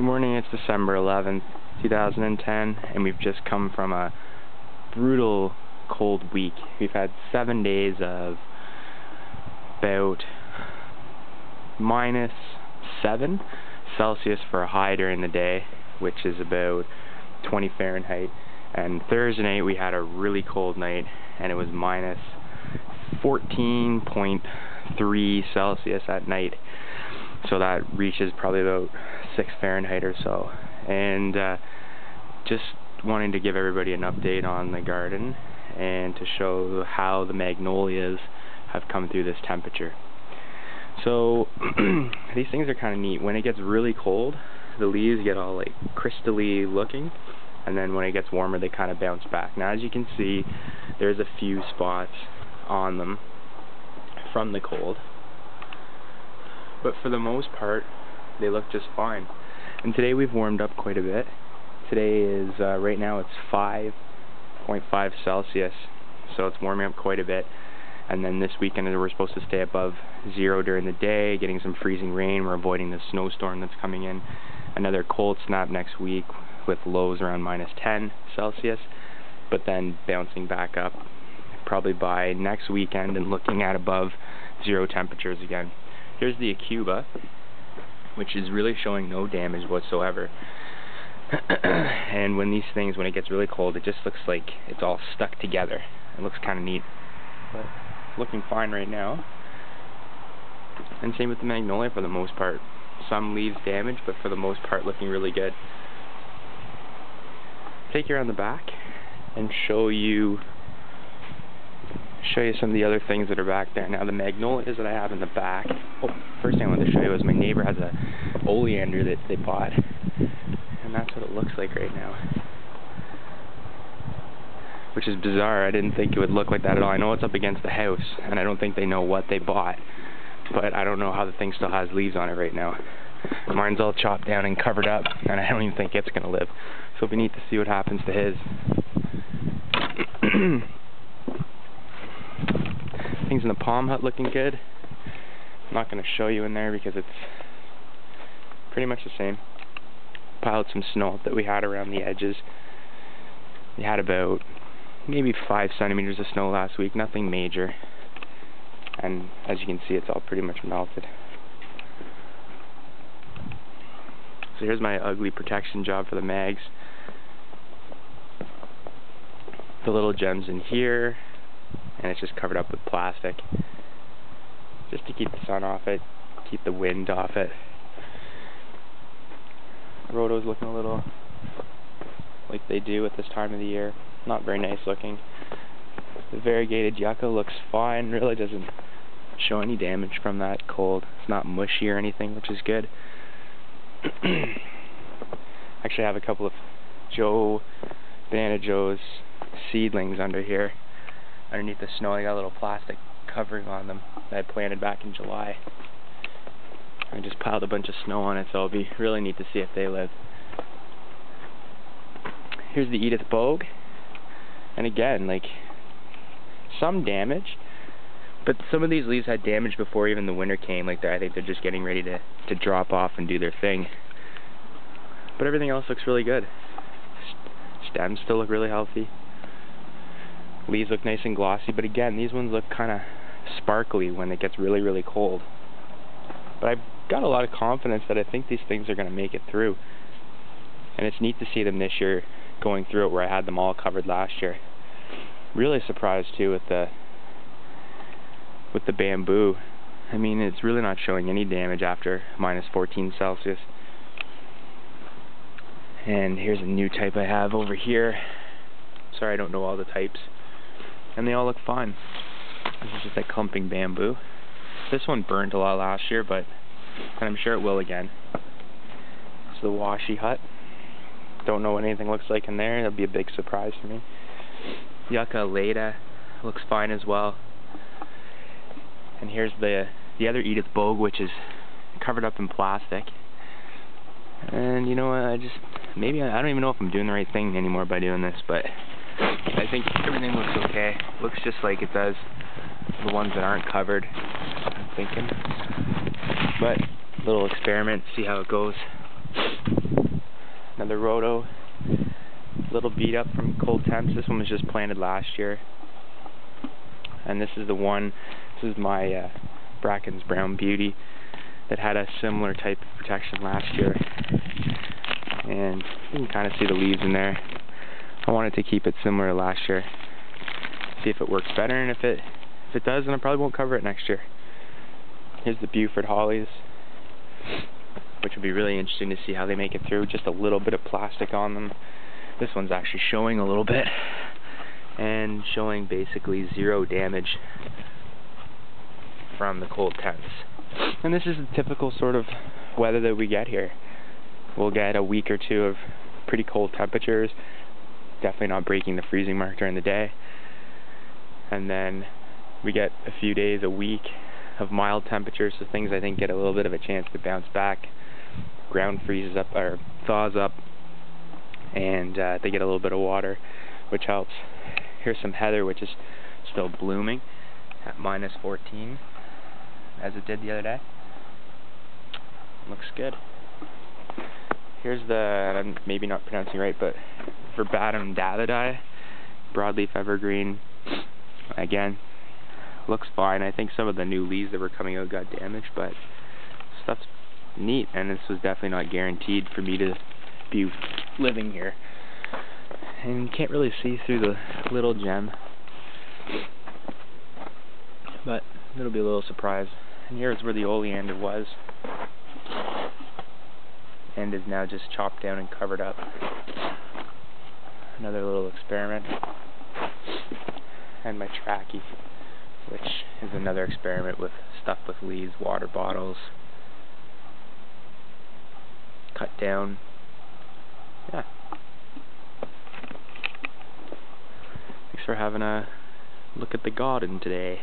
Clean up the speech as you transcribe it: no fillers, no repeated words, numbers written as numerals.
Good morning, it's December 11th, 2010, and we've just come from a brutal cold week. We've had 7 days of about -7 Celsius for a high during the day, which is about 20 Fahrenheit. And Thursday night we had a really cold night, and it was -14.3 Celsius at night. So that reaches probably about 6 Fahrenheit or so. And just wanting to give everybody an update on the garden and to show how the magnolias have come through this temperature. So these things are kind of neat. When it gets really cold, the leaves get all like crystally looking, and then when it gets warmer they kind of bounce back. Now as you can see, there's a few spots on them from the cold, but for the most part they look just fine. And today we've warmed up quite a bit. Today is right now it's 5.5 Celsius, so it's warming up quite a bit. And then this weekend we're supposed to stay above 0 during the day, getting some freezing rain. We're avoiding the snowstorm that's coming in. Another cold snap next week with lows around -10 Celsius, but then bouncing back up probably by next weekend and looking at above 0 temperatures again. Here's the Acuba, which is really showing no damage whatsoever. And when it gets really cold, it just looks like it's all stuck together. It looks kind of neat, but looking fine right now. And same with the Magnolia for the most part. Some leaves damaged, but for the most part looking really good. Take you around the back and show you some of the other things that are back there. Now the magnolias that I have in the back, first thing I wanted to show you is my neighbor has a oleander that they bought, and that's what it looks like right now, which is bizarre. I didn't think it would look like that at all. I know it's up against the house, and I don't think they know what they bought, but I don't know how the thing still has leaves on it right now. Mine's all chopped down and covered up, and I don't even think it's going to live, so it'll be neat to see what happens to his. Things in the palm hut looking good. I'm not going to show you in there because it's pretty much the same. Piled some snow up that we had around the edges. We had about maybe 5 centimeters of snow last week, nothing major. And as you can see, it's all pretty much melted. So here's my ugly protection job for the mags. The little gems in here, and it's just covered up with plastic just to keep the sun off it, keep the wind off it. Rhodo's looking a little like they do at this time of the year. Not very nice looking. The variegated yucca looks fine, really doesn't show any damage from that cold. It's not mushy or anything, which is good. Actually I have a couple of Banana Joe's seedlings under here. Underneath the snow, I got a little plastic covering on them that I planted back in July. I just piled a bunch of snow on it, so it'll be really neat to see if they live. Here's the Edith Bogue, and again, like, some damage, but some of these leaves had damage before even the winter came. Like, I think they're just getting ready to drop off and do their thing. But everything else looks really good. Stems still look really healthy. Leaves look nice and glossy, but again, these ones look kind of sparkly when it gets really, really cold. But I've got a lot of confidence that I think these things are going to make it through. And it's neat to see them this year going through it where I had them all covered last year. Really surprised too with the bamboo. I mean, it's really not showing any damage after -14 Celsius. And here's a new type I have over here. Sorry, I don't know all the types. And they all look fine. This is just a clumping bamboo. This one burned a lot last year, and I'm sure it will again. It's the washi hut. Don't know what anything looks like in there. That'll be a big surprise for me. Yucca Leda looks fine as well. And here's the other Edith Bogue, which is covered up in plastic. And you know what, I don't even know if I'm doing the right thing anymore by doing this, but I think everything looks okay. Looks just like it does the ones that aren't covered, I'm thinking. But little experiment, see how it goes. Another rhodo, a little beat up from cold temps. This one was just planted last year. And this is the one, this is my Bracken's Brown Beauty that had a similar type of protection last year. And you can kind of see the leaves in there. I wanted to keep it similar to last year. See if it works better, and if it does, then I probably won't cover it next year. Here's the Buford Hollies, which will be really interesting to see how they make it through. Just a little bit of plastic on them. This one's actually showing a little bit, and showing basically 0 damage from the cold temps. And this is the typical sort of weather that we get here. We'll get a week or two of pretty cold temperatures, definitely not breaking the freezing mark during the day. And then we get a few days, a week of mild temperatures, so things I think get a little bit of a chance to bounce back. Ground freezes up, or thaws up, and they get a little bit of water, which helps. Here's some heather, which is still blooming at -14, as it did the other day. Looks good. Here's the, I'm maybe not pronouncing right, but Verbatim Davidiae, broadleaf evergreen. Again, looks fine. I think some of the new leaves that were coming out got damaged, but stuff's neat, and this was definitely not guaranteed for me to be living here. And you can't really see through the little gem, but it'll be a little surprise. And here's where the oleander was, and is now just chopped down and covered up. Another little experiment. And my trachea, which is another experiment with stuff with leaves, water bottles, cut down. Yeah. Thanks for having a look at the garden today.